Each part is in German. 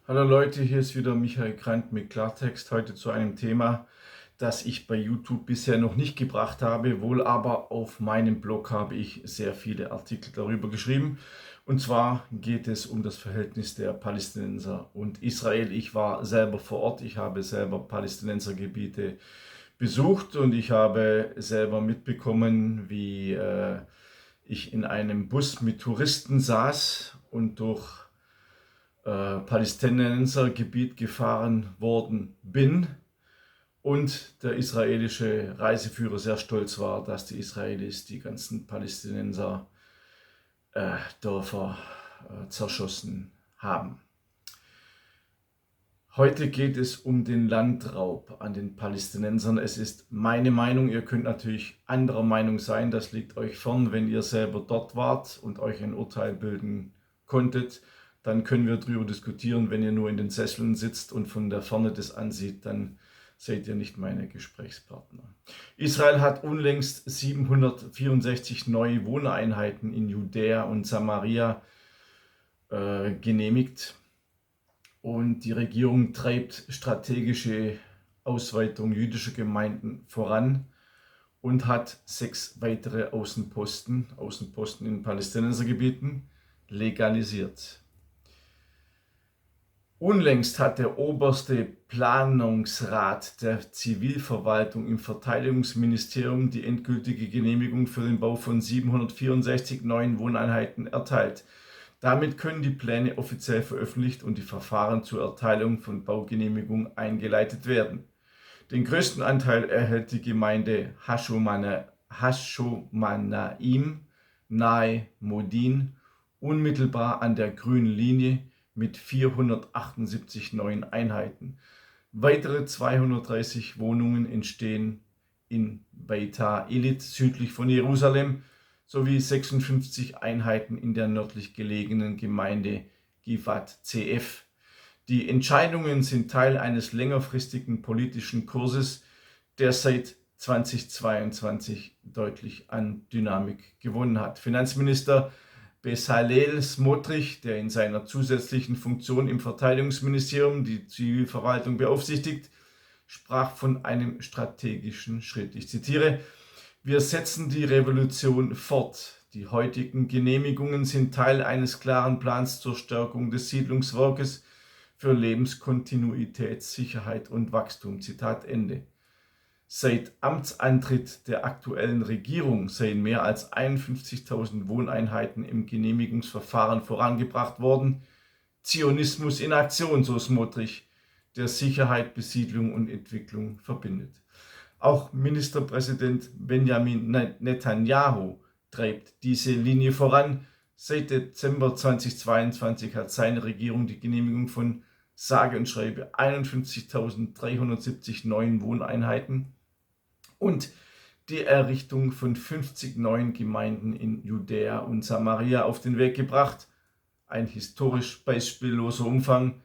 Hallo Leute, hier ist wieder Michael Grant mit Klartext. Heute zu einem Thema, das ich bei YouTube bisher noch nicht gebracht habe, wohl aber auf meinem Blog habe ich sehr viele Artikel darüber geschrieben. Und zwar geht es um das Verhältnis der Palästinenser und Israel. Ich war selber vor Ort, ich habe selber Palästinensergebiete besucht und ich habe selber mitbekommen, wie ich in einem Bus mit Touristen saß und durch Palästinensergebiet gefahren worden bin und der israelische Reiseführer sehr stolz war, dass die Israelis die ganzen Palästinenser Dörfer zerschossen haben. Heute geht es um den Landraub an den Palästinensern. Es ist meine Meinung, ihr könnt natürlich anderer Meinung sein, das liegt euch fern, wenn ihr selber dort wart und euch ein Urteil bilden konntet. Dann können wir darüber diskutieren. Wenn ihr nur in den Sesseln sitzt und von der Ferne das ansieht, dann seid ihr nicht meine Gesprächspartner. Israel hat unlängst 764 neue Wohneinheiten in Judäa und Samaria genehmigt. Und die Regierung treibt strategische Ausweitung jüdischer Gemeinden voran und hat 6 weitere Außenposten in Palästinensergebieten legalisiert. Unlängst hat der oberste Planungsrat der Zivilverwaltung im Verteidigungsministerium die endgültige Genehmigung für den Bau von 764 neuen Wohneinheiten erteilt. Damit können die Pläne offiziell veröffentlicht und die Verfahren zur Erteilung von Baugenehmigung eingeleitet werden. Den größten Anteil erhält die Gemeinde Hashomanaim nahe Modin, unmittelbar an der grünen Linie mit 478 neuen Einheiten. Weitere 230 Wohnungen entstehen in Beitar Illit südlich von Jerusalem sowie 56 Einheiten in der nördlich gelegenen Gemeinde Givat CF. Die Entscheidungen sind Teil eines längerfristigen politischen Kurses, der seit 2022 deutlich an Dynamik gewonnen hat. Finanzminister Bezalel Smotrich, der in seiner zusätzlichen Funktion im Verteidigungsministerium die Zivilverwaltung beaufsichtigt, sprach von einem strategischen Schritt. Ich zitiere: Wir setzen die Revolution fort. Die heutigen Genehmigungen sind Teil eines klaren Plans zur Stärkung des Siedlungswerkes für Lebenskontinuität, Sicherheit und Wachstum. Zitat Ende. Seit Amtsantritt der aktuellen Regierung seien mehr als 51.000 Wohneinheiten im Genehmigungsverfahren vorangebracht worden. Zionismus in Aktion, so Smotrich, der Sicherheit, Besiedlung und Entwicklung verbindet. Auch Ministerpräsident Benjamin Netanyahu treibt diese Linie voran. Seit Dezember 2022 hat seine Regierung die Genehmigung von sage und schreibe 51.370 neuen Wohneinheiten und die Errichtung von 50 neuen Gemeinden in Judäa und Samaria auf den Weg gebracht. Ein historisch beispielloser Umfang,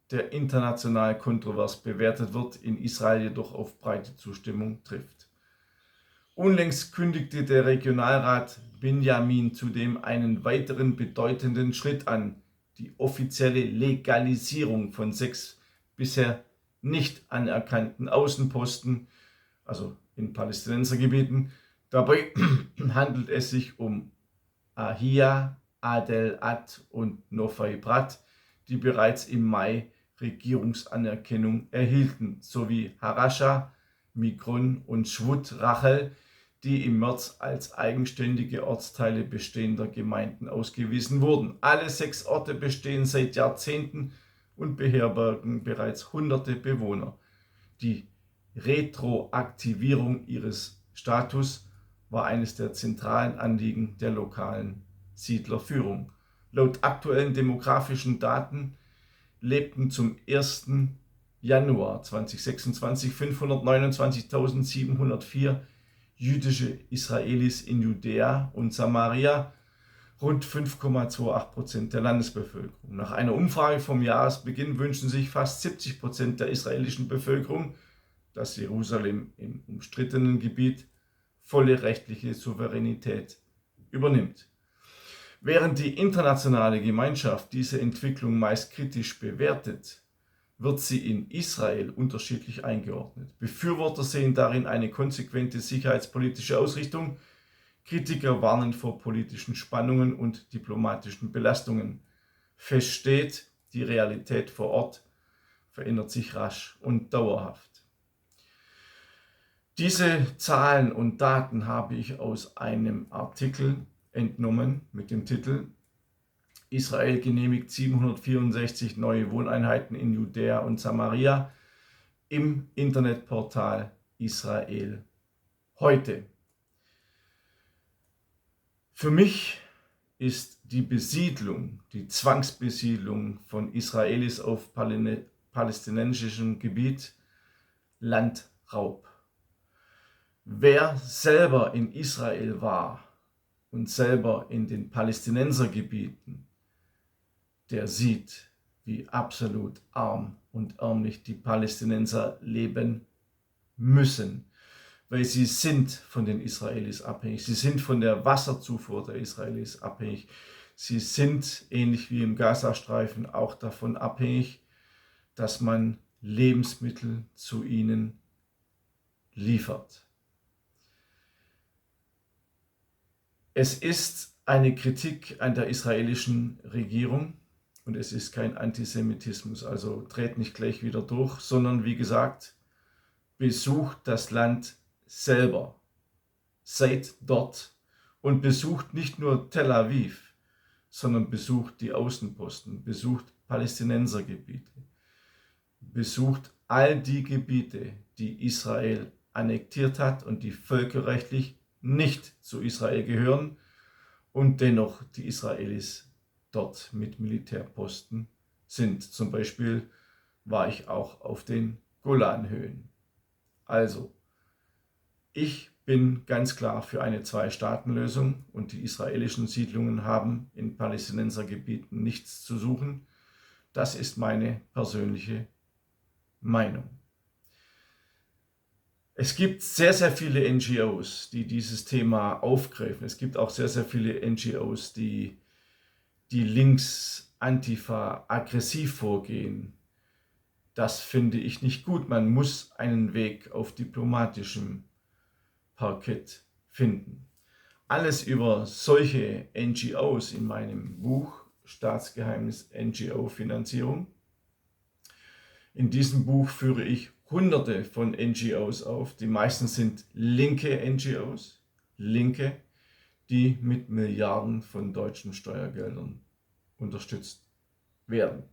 der international kontrovers bewertet wird, in Israel jedoch auf breite Zustimmung trifft. Unlängst kündigte der Regionalrat Binjamin zudem einen weiteren bedeutenden Schritt an: die offizielle Legalisierung von 6 bisher nicht anerkannten Außenposten, also in Palästinensergebieten. Dabei handelt es sich um Ahia, Adel Ad und Nofai Brat, die bereits im Mai Regierungsanerkennung erhielten, sowie Harascha, Migron und Schwut Rachel, die im März als eigenständige Ortsteile bestehender Gemeinden ausgewiesen wurden. Alle 6 Orte bestehen seit Jahrzehnten und beherbergen bereits hunderte Bewohner. Die Retroaktivierung ihres Status war eines der zentralen Anliegen der lokalen Siedlerführung. Laut aktuellen demografischen Daten lebten zum 1. Januar 2026 529.704 jüdische Israelis in Judäa und Samaria, rund 5,28% der Landesbevölkerung. Nach einer Umfrage vom Jahresbeginn wünschen sich fast 70% der israelischen Bevölkerung, dass Jerusalem im umstrittenen Gebiet volle rechtliche Souveränität übernimmt. Während die internationale Gemeinschaft diese Entwicklung meist kritisch bewertet, wird sie in Israel unterschiedlich eingeordnet. Befürworter sehen darin eine konsequente sicherheitspolitische Ausrichtung, Kritiker warnen vor politischen Spannungen und diplomatischen Belastungen. Fest steht, die Realität vor Ort verändert sich rasch und dauerhaft. Diese Zahlen und Daten habe ich aus einem Artikel entnommen mit dem Titel Israel genehmigt 764 neue Wohneinheiten in Judäa und Samaria im Internetportal Israel heute. Für mich ist die Besiedlung, die Zwangsbesiedlung von Israelis auf palästinensischem Gebiet Landraub. Wer selber in Israel war und selber in den Palästinensergebieten, der sieht, wie absolut arm und ärmlich die Palästinenser leben müssen, weil sie sind von den Israelis abhängig. Sie sind von der Wasserzufuhr der Israelis abhängig. Sie sind, ähnlich wie im Gazastreifen, auch davon abhängig, dass man Lebensmittel zu ihnen liefert. Es ist eine Kritik an der israelischen Regierung und es ist kein Antisemitismus, also dreht nicht gleich wieder durch, sondern wie gesagt, besucht das Land selber, seid dort und besucht nicht nur Tel Aviv, sondern besucht die Außenposten, besucht Palästinensergebiete, besucht all die Gebiete, die Israel annektiert hat und die völkerrechtlich nicht zu Israel gehören und dennoch die Israelis dort mit Militärposten sind. Zum Beispiel war ich auch auf den Golanhöhen. Also, ich bin ganz klar für eine Zwei-Staaten-Lösung und die israelischen Siedlungen haben in Palästinensergebieten nichts zu suchen. Das ist meine persönliche Meinung. Es gibt sehr, sehr viele NGOs, die dieses Thema aufgreifen. Es gibt auch sehr, sehr viele NGOs, die links, Antifa, aggressiv vorgehen. Das finde ich nicht gut. Man muss einen Weg auf diplomatischem Parkett finden. Alles über solche NGOs in meinem Buch Staatsgeheimnis NGO-Finanzierung. In diesem Buch führe ich Hunderte von NGOs auf. Die meisten sind linke NGOs, linke, die mit Milliarden von deutschen Steuergeldern unterstützt werden.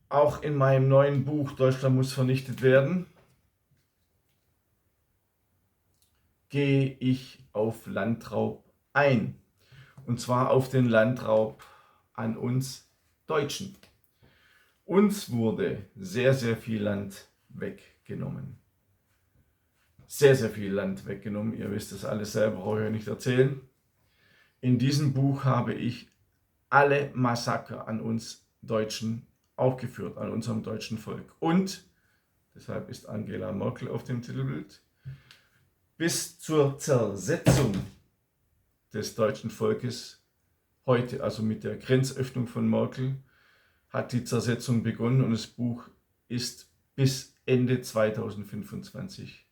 Auch in meinem neuen Buch Deutschland muss vernichtet werden gehe ich auf Landraub ein. Und zwar auf den Landraub an uns Deutschen. Uns wurde sehr, sehr viel Land weggenommen. Sehr, sehr viel Land weggenommen. Ihr wisst es alles selber, brauche ich euch nicht erzählen. In diesem Buch habe ich alle Massaker an uns Deutschen aufgeführt, an unserem deutschen Volk. Und, deshalb ist Angela Merkel auf dem Titelbild, bis zur Zersetzung des deutschen Volkes heute, also mit der Grenzöffnung von Merkel, hat die Zersetzung begonnen und das Buch ist bis Ende 2025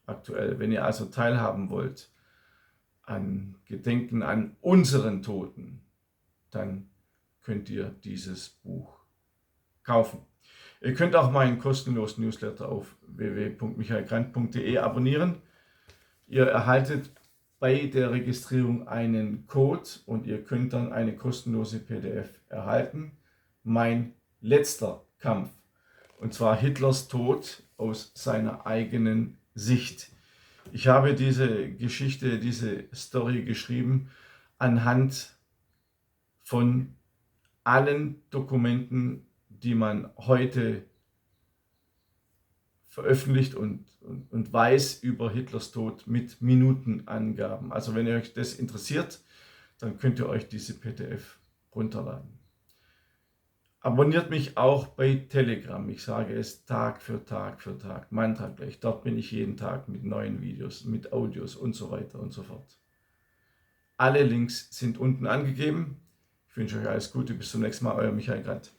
aktuell. Wenn ihr also teilhaben wollt an Gedenken an unseren Toten, dann könnt ihr dieses Buch kaufen. Ihr könnt auch meinen kostenlosen Newsletter auf www.michaelgrant.de abonnieren. Ihr erhaltet bei der Registrierung einen Code und ihr könnt dann eine kostenlose PDF erhalten. Mein letzter Kampf, und zwar Hitlers Tod aus seiner eigenen Sicht. Ich habe diese Geschichte, diese Story geschrieben anhand von allen Dokumenten, die man heute veröffentlicht und weiß über Hitlers Tod mit Minutenangaben. Also wenn ihr euch das interessiert, dann könnt ihr euch diese PDF runterladen. Abonniert mich auch bei Telegram. Ich sage es Tag für Tag für Tag, Mantra gleich. Dort bin ich jeden Tag mit neuen Videos, mit Audios und so weiter und so fort. Alle Links sind unten angegeben. Ich wünsche euch alles Gute, bis zum nächsten Mal, euer Michael Grant.